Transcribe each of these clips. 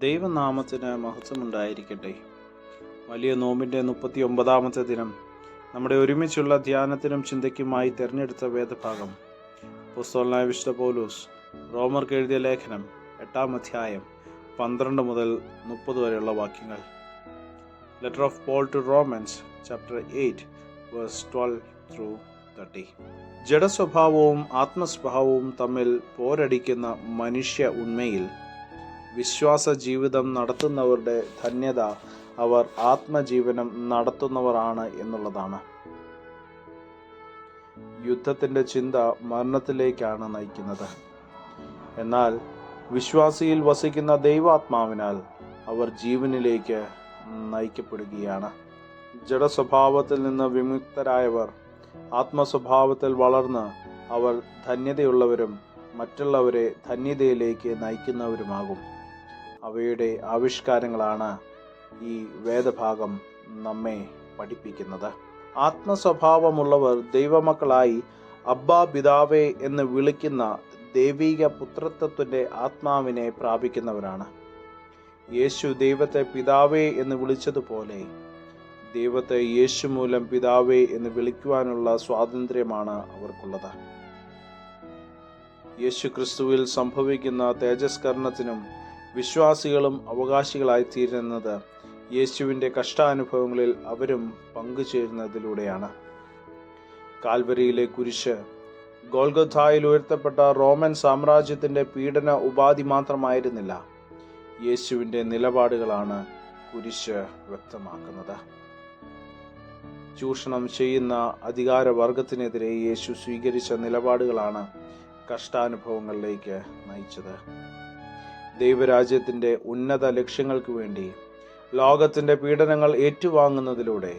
ദൈവനാമത്തിന് മഹത്വമുണ്ടായിരിക്കട്ടെ. വലിയ നോമ്പിൻ്റെ 39-ാമത്തെ ദിനം നമ്മുടെ ഒരുമിച്ചുള്ള ധ്യാനത്തിനും ചിന്തയ്ക്കുമായി തിരഞ്ഞെടുത്ത വേദഭാഗം അപ്പോസ്തലനായ വിശുദ്ധ പൗലോസ് റോമർക്ക് എഴുതിയ ലേഖനം 8-ാം അധ്യായം 12 മുതൽ 30 വരെയുള്ള വാക്യങ്ങൾ. Letter of Paul to Romans chapter 8 verse 12-30. ജഡസ്വഭാവവും ആത്മസ്വഭാവവും തമ്മിൽ പോരടിക്കുന്ന മനുഷ്യ ഉണ്മയിൽ വിശ്വാസ ജീവിതം നടത്തുന്നവരുടെ ധന്യത അവർ ആത്മജീവനം നടത്തുന്നവരാണ് എന്നുള്ളതാണ്. യുദ്ധത്തിൻ്റെ ചിന്ത മരണത്തിലേക്കാണ് നയിക്കുന്നത്. എന്നാൽ വിശ്വാസിയിൽ വസിക്കുന്ന ദൈവാത്മാവിനാൽ അവർ ജീവനിലേക്ക് നയിക്കപ്പെടുകയാണ്. ജഡസ്വഭാവത്തിൽ നിന്ന് വിമുക്തരായവർ ആത്മസ്വഭാവത്തിൽ വളർന്ന് അവർ ധന്യതയുള്ളവരും മറ്റുള്ളവരെ ധന്യതയിലേക്ക് നയിക്കുന്നവരുമാകും. അവയുടെ ആവിഷ്കാരങ്ങളാണ് ഈ വേദഭാഗം നമ്മെ പഠിപ്പിക്കുന്നത്. ആത്മസ്വഭാവമുള്ളവർ ദൈവമക്കളായി അബ്ബാ പിതാവേ എന്ന് വിളിക്കുന്ന ദൈവിക പുത്രത്വത്തിൻ്റെ ആത്മാവിനെ പ്രാപിക്കുന്നവരാണ്. യേശു ദൈവത്തെ പിതാവേ എന്ന് വിളിച്ചതുപോലെ ദൈവത്തെ യേശു മൂലം പിതാവേ എന്ന് വിളിക്കുവാനുള്ള സ്വാതന്ത്ര്യമാണ് അവർക്കുള്ളത്. യേശു ക്രിസ്തുവിൽ സംഭവിക്കുന്ന തേജസ്കരണത്തിനും വിശ്വാസികളും അവകാശികളായിത്തീരുന്നത് യേശുവിൻ്റെ കഷ്ടാനുഭവങ്ങളിൽ അവരും പങ്കുചേരുന്നതിലൂടെയാണ്. കാൽവരിയിലെ കുരിശ് ഗോൽഗൊഥായിൽ ഉയർത്തപ്പെട്ട റോമൻ സാമ്രാജ്യത്തിൻ്റെ പീഡന ഉപാധി മാത്രമായിരുന്നില്ല. യേശുവിൻ്റെ നിലപാടുകളാണ് കുരിശ് വ്യക്തമാക്കുന്നത്. ചൂഷണം ചെയ്യുന്ന അധികാരവർഗത്തിനെതിരെ യേശു സ്വീകരിച്ച നിലപാടുകളാണ് കഷ്ടാനുഭവങ്ങളിലേക്ക് നയിച്ചത്. ദൈവരാജ്യത്തിൻ്റെ ഉന്നത ലക്ഷ്യങ്ങൾക്ക് വേണ്ടി ലോകത്തിൻ്റെ പീഡനങ്ങൾ ഏറ്റുവാങ്ങുന്നതിലൂടെ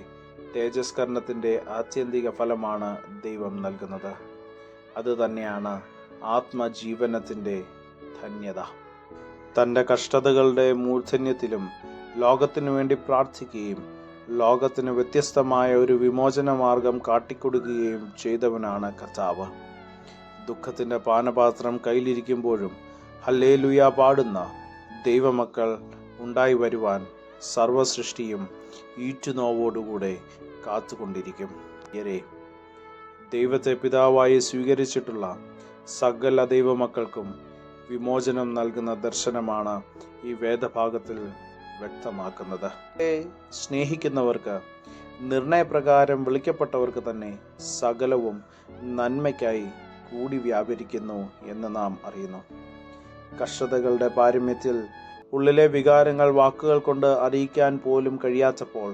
തേജസ്കരണത്തിൻ്റെ ആത്യന്തിക ഫലമാണ് ദൈവം നൽകുന്നത്. അതുതന്നെയാണ് ആത്മജീവനത്തിൻ്റെ ധന്യത. തൻ്റെ കഷ്ടതകളുടെ മൂർധന്യത്തിലും ലോകത്തിനു വേണ്ടി പ്രാർത്ഥിക്കുകയും ലോകത്തിന് വ്യത്യസ്തമായ ഒരു വിമോചന മാർഗം കാട്ടിക്കൊടുക്കുകയും ചെയ്തവനാണ് കർത്താവ്. ദുഃഖത്തിൻ്റെ പാനപാത്രം കയ്യിലിരിക്കുമ്പോഴും ഹല്ലേലൂയ പാടുന്ന ദൈവമക്കൾ ഉണ്ടായി വരുവാൻ സർവസൃഷ്ടിയും ഈറ്റുനോവോടുകൂടെ കാത്തുകൊണ്ടിരിക്കും. ദൈവത്തെ പിതാവായി സ്വീകരിച്ചിട്ടുള്ള സകല ദൈവമക്കൾക്കും വിമോചനം നൽകുന്ന ദർശനമാണ് ഈ വേദഭാഗത്തിൽ വ്യക്തമാക്കുന്നത്. സ്നേഹിക്കുന്നവർക്ക്, നിർണയപ്രകാരം വിളിക്കപ്പെട്ടവർക്ക് തന്നെ സകലവും നന്മയ്ക്കായി കൂടി വ്യാപരിക്കുന്നു എന്ന് നാം അറിയുന്നു. കഷ്ടതകളുടെ പാരമ്യത്തിൽ ഉള്ളിലെ വികാരങ്ങൾ വാക്കുകൾ കൊണ്ട് അറിയിക്കാൻ പോലും കഴിയാത്തപ്പോൾ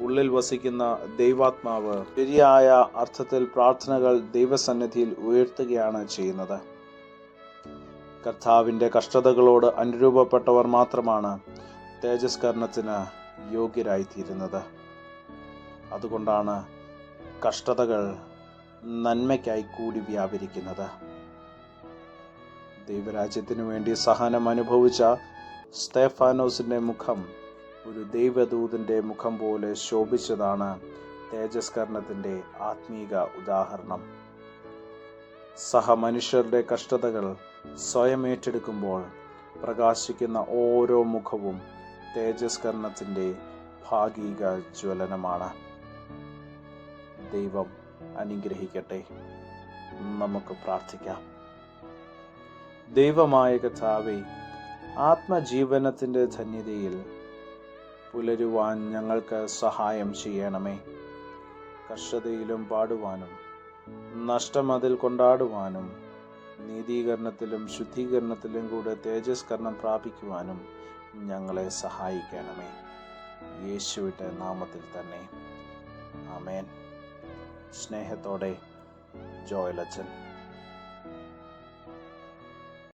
ഉള്ളിൽ വസിക്കുന്ന ദൈവാത്മാവ് ശരിയായ അർത്ഥത്തിൽ പ്രാർത്ഥനകൾ ദൈവസന്നിധിയിൽ ഉയർത്തുകയാണ് ചെയ്യുന്നത്. കർത്താവിൻ്റെ കഷ്ടതകളോട് അനുരൂപപ്പെട്ടവർ മാത്രമാണ് തേജസ്കരണത്തിന് യോഗ്യരായിത്തീരുന്നത്. അതുകൊണ്ടാണ് കഷ്ടതകൾ നന്മയ്ക്കായി കൂടി വ്യാപരിക്കുന്നത്. ദൈവരാജ്യത്തിനു വേണ്ടി സഹനം അനുഭവിച്ച സ്തെഫാനോസിൻ്റെ മുഖം ഒരു ദൈവദൂതൻ്റെ മുഖം പോലെ ശോഭിച്ചതാണ് തേജസ്കരണത്തിൻ്റെ ആത്മീക ഉദാഹരണം. സഹമനുഷ്യരുടെ കഷ്ടതകൾ സ്വയം ഏറ്റെടുക്കുമ്പോൾ പ്രകാശിക്കുന്ന ഓരോ മുഖവും തേജസ്കരണത്തിൻ്റെ ഭാഗിക ജ്വലനമാണ്. ദൈവം അനുഗ്രഹിക്കട്ടെ. നമുക്ക് പ്രാർത്ഥിക്കാം. ദൈവമായ കർത്താവേ, ആത്മജീവനത്തിൻ്റെ ധന്യതയിൽ പുലരുവാൻ ഞങ്ങൾക്ക് സഹായം ചെയ്യണമേ. കഷ്ടതയിലും പാടുവാനും നഷ്ടം അതിൽ കൊണ്ടാടുവാനും നീതീകരണത്തിലും ശുദ്ധീകരണത്തിലും കൂടെ തേജസ്കരണം പ്രാപിക്കുവാനും ഞങ്ങളെ സഹായിക്കണമേ. യേശുവിൻ്റെ നാമത്തിൽ തന്നെ. ആമേൻ. സ്നേഹത്തോടെ, ജോയൽ അച്ഛൻ.